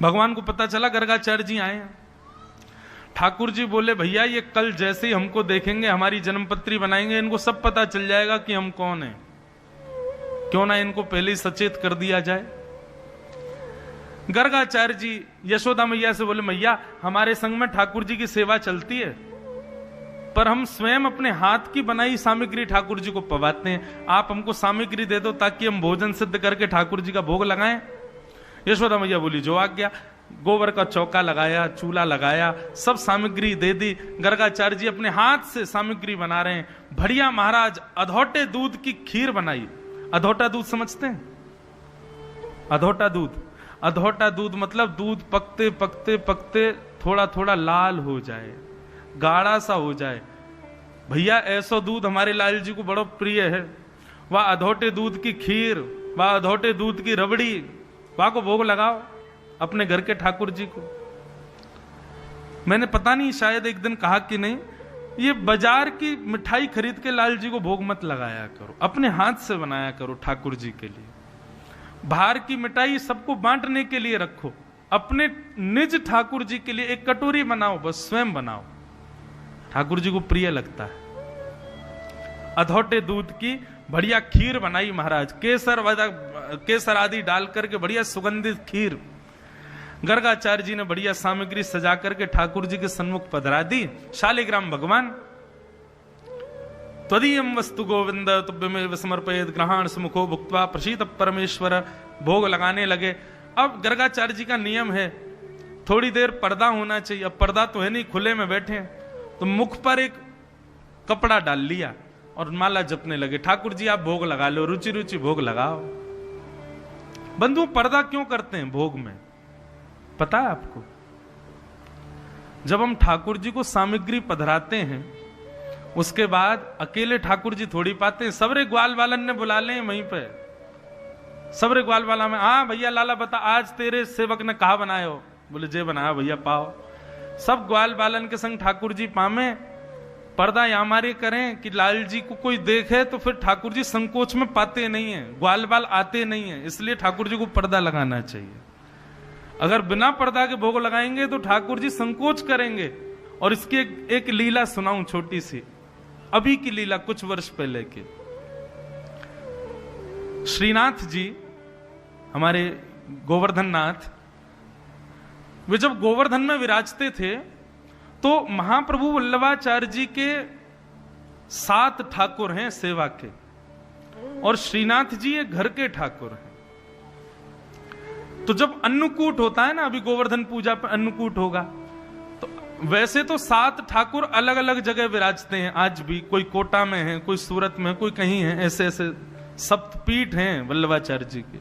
भगवान को पता चला गर्गाचार्य जी आए हैं। ठाकुर जी बोले भैया ये कल जैसे ही हमको देखेंगे हमारी जन्मपत्री बनाएंगे, इनको सब पता चल जाएगा कि हम कौन हैं, क्यों ना इनको पहले ही सचेत कर दिया जाए। गर्गाचार्य जी यशोदा मैया से बोले मैया हमारे संग में ठाकुर जी की सेवा चलती है, पर हम स्वयं अपने हाथ की बनाई सामग्री ठाकुर जी को पवाते हैं, आप हमको सामग्री दे दो ताकि हम भोजन सिद्ध करके ठाकुर जी का भोग लगाएं। यशोदा मैया बोली जो आज्ञा। गोबर का चौका लगाया, चूल्हा लगाया, सब सामग्री दे दी। गर्गाचार्य जी अपने हाथ से सामग्री बना रहे हैं। बढ़िया महाराज अधोटे दूध की खीर बनाई। अधोटा दूध समझते हैं? अधोटा दूध, अधोटा दूध मतलब दूध पकते पकते पकते थोड़ा थोड़ा लाल हो जाए, गाढ़ा सा हो जाए। भैया ऐसा दूध हमारे लाल जी को बड़ा प्रिय है। वह अधोटे दूध की खीर, वह अधोटे दूध की रबड़ी, वह को भोग लगाओ अपने घर के ठाकुर जी को। मैंने पता नहीं शायद एक दिन कहा कि नहीं, ये बाजार की मिठाई खरीद के लाल जी को भोग मत लगाया करो, अपने हाथ से बनाया करो ठाकुर जी के लिए। बाहर की मिठाई सबको बांटने के लिए रखो, अपने निज ठाकुर जी के लिए एक कटोरी बनाओ, बस स्वयं बनाओ, ठाकुर जी को प्रिय लगता है। अधोटे दूध की बढ़िया खीर बनाई महाराज, केसर आदि डाल करके बढ़िया सुगंधित खीर। गर्गाचार्य जी ने बढ़िया सामग्री सजा करके ठाकुर जी के सन्मुख पधरा दी। शालिग्राम भगवान त्वदीयं वस्तु गोविंद तुभ्यमेव समर्पयेत् ग्रहण सुमुखो भुक्त्वा प्रसीद परमेश्वर, भोग लगाने लगे। अब गर्गाचार्य जी का नियम है थोड़ी देर पर्दा होना चाहिए। अब पर्दा तो है नहीं, खुले में बैठे, तो मुख पर एक कपड़ा डाल लिया और माला जपने लगे। ठाकुर जी आप भोग लगा लो, रुचि रुचि भोग लगाओ। बंधु पर्दा क्यों करते हैं भोग में, पता है आपको? जब हम ठाकुर जी को सामग्री पधराते हैं उसके बाद अकेले ठाकुर जी थोड़ी पाते हैं, सबरे ग्वाल वालन ने बुला लें वहीं पे, सबरे ग्वाल वाला में, हाँ भैया लाला बता आज तेरे सेवक ने कहा बनाए हो? बोले जे बनाया भैया पाओ। सब ग्वाल बालन के संग ठाकुर जी पामे, पर्दा यहां हमारे करें कि लाल जी को कोई देखे तो फिर ठाकुर जी संकोच में पाते नहीं है, ग्वाल बाल आते नहीं है, इसलिए ठाकुर जी को पर्दा लगाना चाहिए। अगर बिना पर्दा के भोग लगाएंगे तो ठाकुर जी संकोच करेंगे। और इसकी एक लीला सुनाऊं छोटी सी, अभी की लीला, कुछ वर्ष पहले की। श्रीनाथ जी हमारे गोवर्धन नाथ, वे जब गोवर्धन में विराजते थे तो महाप्रभु वल्लभाचार्य जी के 7 ठाकुर हैं सेवा के, और श्रीनाथ जी ये घर के ठाकुर हैं। तो जब अन्नकूट होता है ना, अभी गोवर्धन पूजा पर अन्नकूट होगा, तो वैसे तो 7 ठाकुर अलग अलग जगह विराजते हैं आज भी, कोई कोटा में है, कोई सूरत में, कोई कहीं है, ऐसे ऐसे सप्तपीठ हैं वल्लभाचार्य जी के।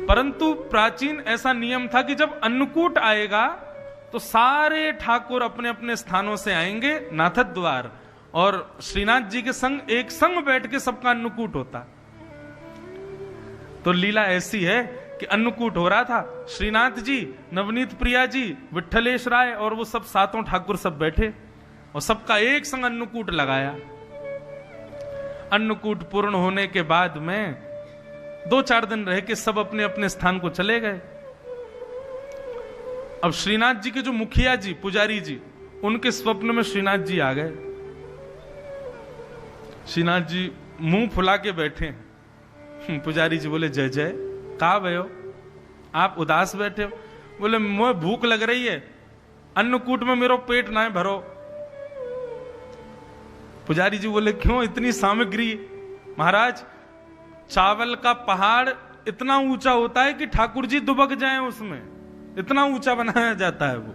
परंतु प्राचीन ऐसा नियम था कि जब अन्नकूट आएगा तो सारे ठाकुर अपने अपने स्थानों से आएंगे नाथद द्वार, और श्रीनाथ जी के संग एक संग बैठ के सबका अन्नकूट होता। तो लीला ऐसी है कि अन्नकूट हो रहा था, श्रीनाथ जी, नवनीत प्रिया जी, विठलेश राय और वो सब 7 ठाकुर सब बैठे और सबका एक संग अन्नकूट लगाया। अन्नकूट पूर्ण होने के बाद में 2-4 दिन रह के सब अपने अपने स्थान को चले गए। अब श्रीनाथ जी के जो मुखिया जी, पुजारी जी, उनके स्वप्न में श्रीनाथ जी आ गए। श्रीनाथ जी मुंह फुला के बैठे। पुजारी जी बोले जय जय, कहा भयो आप उदास बैठे हो? बोले मुझे भूख लग रही है, अन्नकूट में मेरो पेट ना भरो। पुजारी जी बोले क्यों इतनी सामग्री? महाराज चावल का पहाड़ इतना ऊंचा होता है कि ठाकुर जी दुबक जाएं उसमें, इतना ऊंचा बनाया जाता है वो।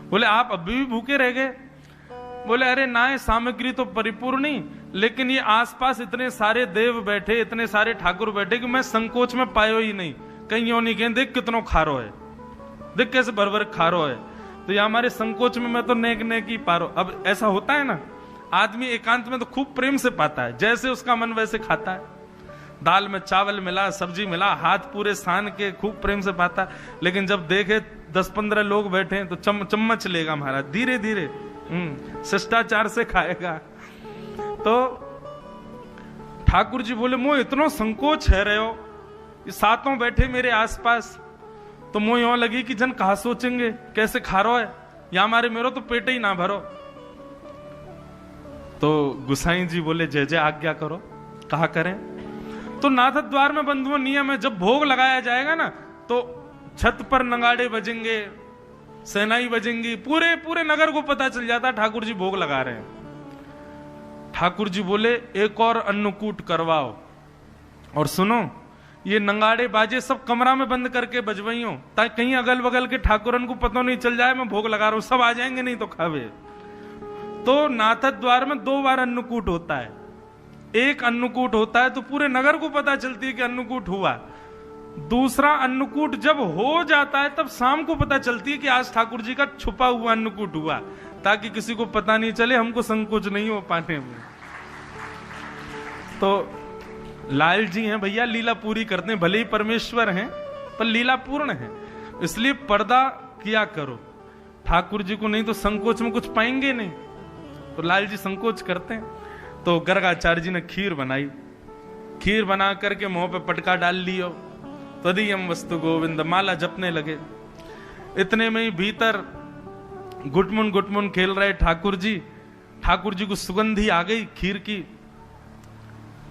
बोले आप अभी भी भूखे रह गए? बोले अरे ना, सामग्री तो परिपूर्ण ही, लेकिन ये आसपास इतने सारे देव बैठे, इतने सारे ठाकुर बैठे कि मैं संकोच में पायो ही नहीं। कहीं यो नहीं कहें देख कितनो खारो है, देख कैसे भर भर खारो है, तो ये हमारे संकोच में मैं तो नेक नेक ही पारो। अब ऐसा होता है ना, आदमी एकांत में तो खूब प्रेम से पाता है, जैसे उसका मन वैसे खाता है। दाल में चावल मिला, सब्जी मिला, हाथ पूरे सान के खूब प्रेम से पाता। लेकिन जब देखे 10-15 लोग बैठे हैं तो चम्मच लेगा महाराज, धीरे धीरे शिष्टाचार से खाएगा। तो ठाकुर जी बोले मोह इतनो संकोच है रहे हो, ये 7 बैठे मेरे आसपास, तो मुंह यूं लगी कि जन कहा सोचेंगे कैसे खा रो है, या हमारे मेरो तो पेट ही ना भरो। तो गुसाई जी बोले जय जय आज्ञा करो, कहा करें। तो नाथ द्वार में बंधुओं नियम है, जब भोग लगाया जाएगा ना तो छत पर नगाड़े बजेंगे, सेनाई बजेंगी, पूरे पूरे नगर को पता चल जाता ठाकुर जी भोग लगा रहे हैं। ठाकुर जी बोले एक और अन्नकूट करवाओ, और सुनो ये नगाड़े बाजे सब कमरा में बंद करके बजवाइयो, ताकि कहीं अगल बगल के ठाकुरन को पता नहीं चल जाए मैं भोग लगा रहा हूं, सब आ जाएंगे नहीं तो खावे। तो नाथ द्वार में 2 बार अन्नकूट होता है। एक अन्नकूट होता है तो पूरे नगर को पता चलती है कि अन्नकूट हुआ। दूसरा अन्नकूट जब हो जाता है तब शाम को पता चलती है कि आज ठाकुर जी का छुपा हुआ अन्नकूट हुआ, ताकि किसी को पता नहीं चले, हमको संकोच नहीं हो पाने में। तो लाल जी हैं भैया, लीला पूरी करते हैं, भले ही परमेश्वर हैं पर लीला पूर्ण है, इसलिए पर्दा किया करो ठाकुर जी को, नहीं तो संकोच में कुछ पाएंगे नहीं। तो लाल जी संकोच करते हैं। तो गर्गाचार्य जी ने खीर बनाई, खीर बना करके मुंह पे पटका डाल लियो, तदीयम वस्तु गोविंद, माला जपने लगे। इतने में ही भीतर गुटमुन गुटमुन खेल रहे ठाकुर जी। ठाकुर जी को सुगंधी आ गई खीर की।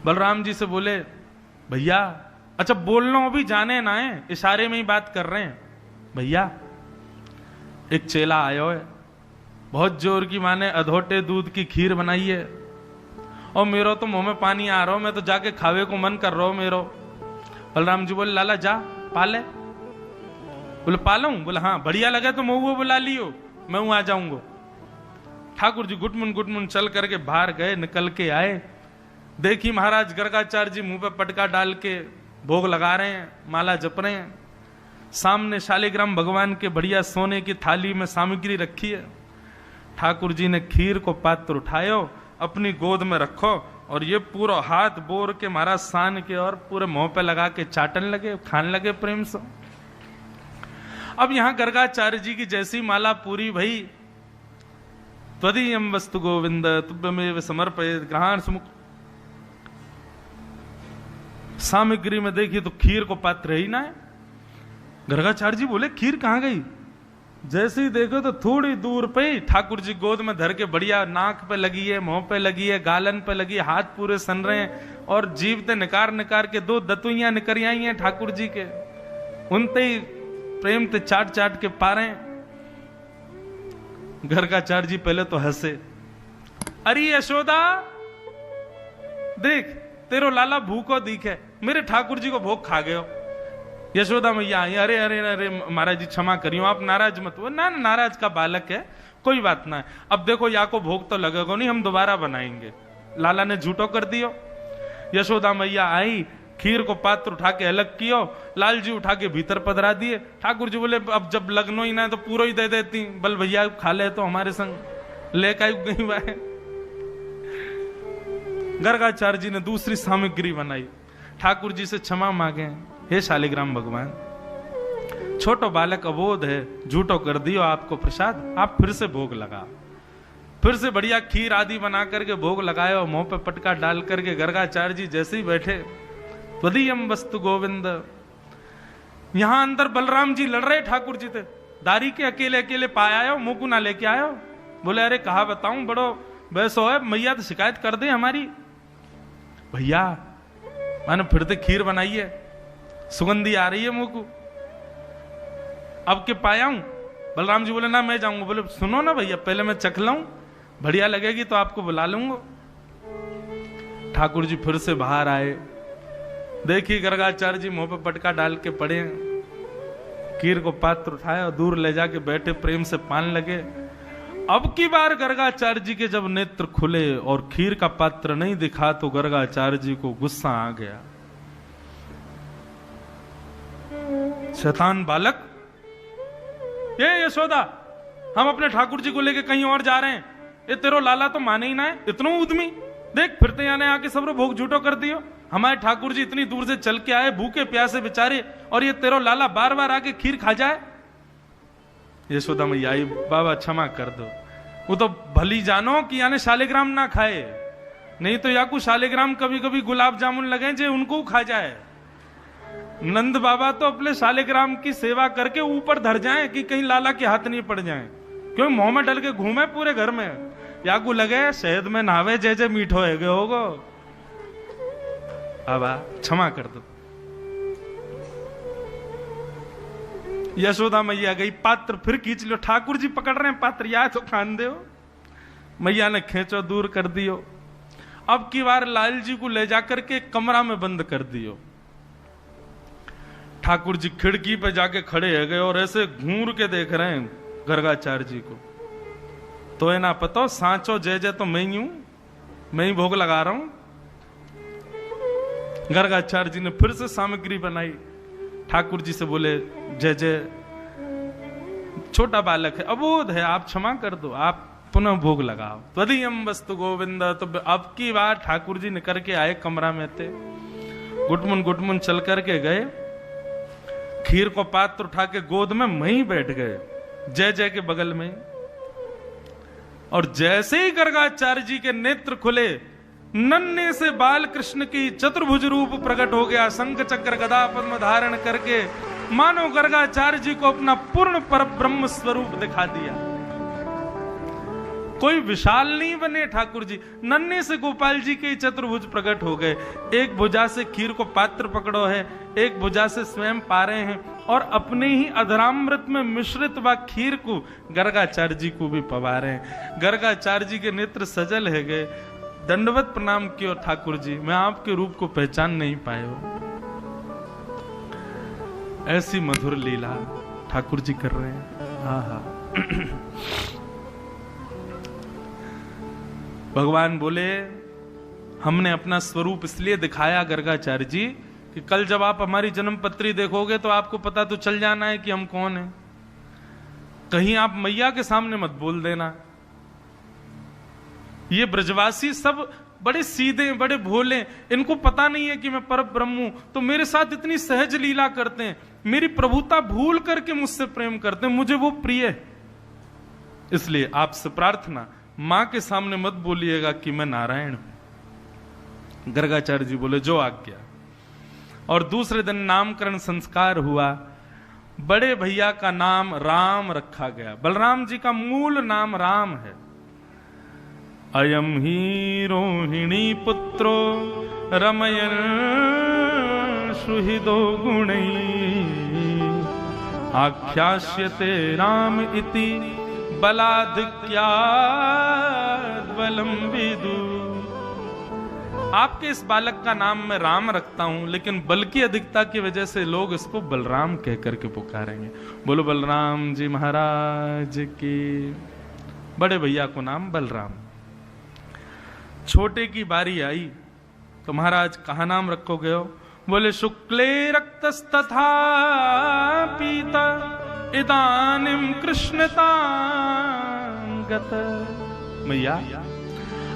बलराम जी से बोले भैया, अच्छा बोलना भी जाने ना है, इशारे में ही बात कर रहे हैं। भैया एक चेला आयो है, बहुत जोर की माने अधोटे दूध की खीर बनाई है, और मेरो तो मुंह में पानी आ रहा हो, मैं तो जाके खावे को मन कर रहा हूं मेरो। बलराम जी बोले लाला जा पाले। बोले पालूं? बोले हाँ, बढ़िया लगे तो मैं बुला लियो, मैं वहां आ जाऊंगा। ठाकुर जी गुटमुन गुटमुन चल करके बाहर गए, निकल के आए, देखी महाराज गर्गाचार्य जी मुंह पे पटका डाल के भोग लगा रहे हैं, माला जप रहे हैं। सामने शालिग्राम भगवान के बढ़िया सोने की थाली में सामग्री रखी है। ठाकुर जी ने खीर को पात्र उठायो, अपनी गोद में रखो, और ये पूरा हाथ बोर के महाराज सान के और पूरे मुंह पे लगा के चाटन लगे, खाने लगे प्रेम से। अब यहां गर्गाचार्य जी की जैसी माला पूरी भई, त्वदीयम वस्तु गोविंद तुभ्यमेव समर्पयेत् ग्रहाण सुमुख। सामग्री में देखिए तो खीर को पात्र ही ना है। गर्गाचार्य जी बोले खीर कहां गई? जैसे ही देखो तो थोड़ी दूर पे ठाकुर जी गोद में धर के बढ़िया नाक पे लगी है, मुंह पे लगी है, गालन पे लगी है, हाथ पूरे सन रहे हैं, और जीभ ते निकार निकार के 2 दतुइयां निकरी आई हैं ठाकुर जी के, उनते ही प्रेम ते चाट चाट के पा रहे हैं। गर्गाचार्य जी पहले तो हंसे, अरे यशोदा देख तेरो लाला भूखो दिखे, मेरे ठाकुर जी को भोग खा गयो। यशोदा मैया आई, अरे अरे अरे महाराज जी क्षमा करियो, आप नाराज मत हो। ना नाराज का बालक है, कोई बात ना है। अब देखो या को भोग तो लगेगा नहीं, हम दोबारा बनाएंगे। लाला ने झूठो कर दियो। यशोदा मैया आई, खीर को पात्र उठा के अलग कियो, लाल जी उठा के भीतर पधरा दिए। ठाकुर जी बोले अब जब लगनो ही ना तो पूरा ही दे देती, बल भैया खा ले तो हमारे संग लेकर गई वाह। गर्गाचार्य जी ने दूसरी सामग्री बनाई, ठाकुर जी से क्षमा मांगे, हे शालिग्राम भगवान छोटो बालक अबोध है, झूठो कर दियो आपको प्रसाद, आप फिर से भोग लगा। फिर से बढ़िया खीर आदि बना करके भोग लगाए, मुंह पे पटका डाल करके गर्गाचार्य जी जैसे ही बैठे, त्वदीयम वस्तु गोविंद। यहां अंदर बलराम जी लड़ रहे ठाकुर जी थे, दारी के अकेले अकेले पाया आयो, मुंह को ना लेके आयो। बोले अरे कहा बताऊं, बड़ो वैसो है, मैया तो शिकायत कर दे हमारी। भैया मैंने फिर से खीर बनाई है, सुगंधी आ रही है मुंह को, अब के पाया हूं। बलराम जी बोले ना मैं जाऊंगा। बोले सुनो ना भैया, पहले मैं चख लाऊं, बढ़िया लगेगी तो आपको बुला लूंगा। ठाकुर जी फिर से बाहर आए, देखिए गर्गाचार्य जी मुंह पे पटका डाल के पड़े, खीर को पात्र उठाया और दूर ले जाके बैठे, प्रेम से पान लगे। अब की बार गर्गाचार्य जी के जब नेत्र खुले और खीर का पात्र नहीं दिखा तो गर्गाचार्य जी को गुस्सा आ गया। शैतान बालक, ये यशोदा हम अपने ठाकुर जी को लेके कहीं और जा रहे हैं, ये तेरो लाला तो माने ही ना है, इतनो उद्मी, देख फिरते आने आके सब भोग झूठो कर दियो। हमारे ठाकुर जी इतनी दूर से चल के आए, भूखे प्यासे बेचारे, और ये तेरो लाला बार बार आके खीर खा जाए। यशोदा मैया आई, बाबा क्षमा कर दो, वो तो भली जानो कि यानी शालिग्राम ना खाए, नहीं तो या को शालिग्राम कभी कभी गुलाब जामुन लगे जे उनको खा जाए। नंद बाबा तो अपने शालिग्राम की सेवा करके ऊपर धर जाएं कि कहीं लाला के हाथ नहीं पड़ जाएं, क्यों मुंह में डल के घूमे पूरे घर में, या को लगे शहद में नहावे जैसे मीठो है गए होगो। अब क्षमा कर दो। यशोदा मैया गई, पात्र फिर खींच लो, ठाकुर जी पकड़ रहे हैं पात्र, या तो खान दो। मैया ने खींचो, दूर कर दियो। अब की बार लाल जी को ले जाकर के कमरा में बंद कर दियो। ठाकुर जी खिड़की पे जाके खड़े हो गए और ऐसे घूर के देख रहे हैं गर्गाचार्य जी को। तो है ना पता, सांचो जय जय तो मैं ही हूं, मैं ही भोग लगा रहा हूं। गर्गाचार्य जी ने फिर से सामग्री बनाई, ठाकुर जी से बोले जय जय, छोटा बालक है, अबोध है, आप क्षमा कर दो, आप पुनः भोग लगाओ। त्वदीयम वस्तु गोविंद। तो अब की बार ठाकुर जी निकल के आए, कमरा में थे, गुटमुन गुटमुन चल करके गए, खीर को पात्र उठा के गोद में वहीं बैठ गए जय जय के बगल में। और जैसे ही गर्गाचार्य जी के नेत्र खुले, नन्हे से बाल कृष्ण की चतुर्भुज रूप प्रकट हो गया, शंख चक्र गदा पद्म धारण करके मानो गर्गाचार्य जी को अपना पूर्ण पर ब्रह्म स्वरूप दिखा दिया। कोई विशाल नहीं बने ठाकुर जी, नन्हे से गोपाल जी के चतुर्भुज प्रकट हो गए। एक भुजा से खीर को पात्र पकड़ो है, एक भुजा से स्वयं पा रहे हैं, और अपने ही अधरामृत में मिश्रित व खीर को गर्गाचार्य जी को भी पवा रहे हैं। गर्गाचार्य जी के नेत्र सजल है गए, दंडवत प्रणाम किया, ठाकुर जी मैं आपके रूप को पहचान नहीं पाए हो। ऐसी मधुर लीला ठाकुर जी कर रहे हैं। हाँ भगवान बोले हमने अपना स्वरूप इसलिए दिखाया गर्गाचार्य जी कि कल जब आप हमारी जन्म पत्री देखोगे तो आपको पता तो चल जाना है कि हम कौन हैं। कहीं आप मैया के सामने मत बोल देना। ये ब्रजवासी सब बड़े सीधे, बड़े भोले, इनको पता नहीं है कि मैं पर ब्रह्म हूं, तो मेरे साथ इतनी सहज लीला करते हैं, मेरी प्रभुता भूल करके मुझसे प्रेम करते हैं, मुझे वो प्रिय है। इसलिए आपसे प्रार्थना, मां के सामने मत बोलिएगा कि मैं नारायण हूं। गर्गाचार्य जी बोले जो आज्ञा। और दूसरे दिन नामकरण संस्कार हुआ। बड़े भैया का नाम राम रखा गया। बलराम जी का मूल नाम राम है। अयम ही रोहिणी पुत्रो रमयन सुहृदो गुणैः आख्यास्यते राम इति बलाधिक्याद् बलम विदु। आपके इस बालक का नाम मैं राम रखता हूं, लेकिन बल की अधिकता की वजह से लोग इसको बलराम कह करके पुकारेंगे। बोलो बलराम जी महाराज की। बड़े भैया को नाम बलराम। छोटे की बारी आई तो महाराज कहा नाम रखोगे हो? बोले शुक्ले रक्तस्तथा पीता इदानीम कृष्णता गत। मैया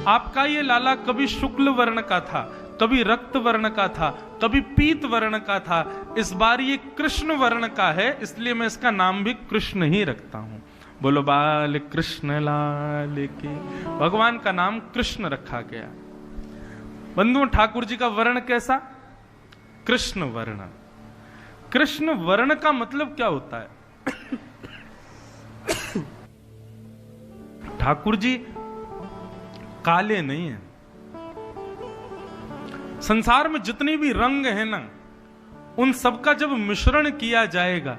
आपका ये लाला कभी शुक्ल वर्ण का था, कभी रक्त वर्ण का था, कभी पीत वर्ण का था, इस बार ये कृष्ण वर्ण का है, इसलिए मैं इसका नाम भी कृष्ण ही रखता हूं। बोलो बाल कृष्ण लाल की। भगवान का नाम कृष्ण रखा गया। बंधुओं, ठाकुर जी का वर्ण कैसा? कृष्ण वर्ण। कृष्ण वर्ण का मतलब क्या होता है? ठाकुर जी काले नहीं है। संसार में जितने भी रंग हैं ना, उन सबका जब मिश्रण किया जाएगा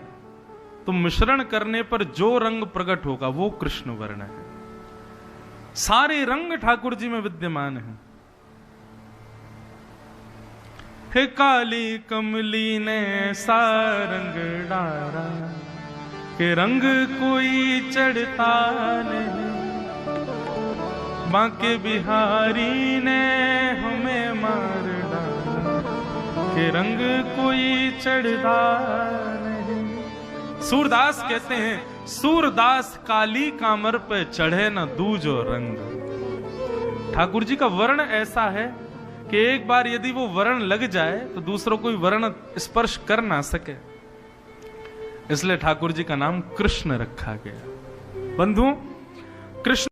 तो मिश्रण करने पर जो रंग प्रकट होगा वो कृष्ण वर्ण है। सारे रंग ठाकुर जी में विद्यमान हैं। हे काली कमली ने सा रंग डारा के रंग कोई चढ़ता नहीं, बांके बिहारी ने हमें मार डाला के रंग कोई चढ़ता नहीं। सूरदास कहते हैं सूरदास काली कामर पे चढ़े न दूजो रंग। ठाकुर जी का वर्ण ऐसा है कि एक बार यदि वो वर्ण लग जाए तो दूसरों कोई वर्ण स्पर्श कर ना सके, इसलिए ठाकुर जी का नाम कृष्ण रखा गया। बंधुओं, कृष्ण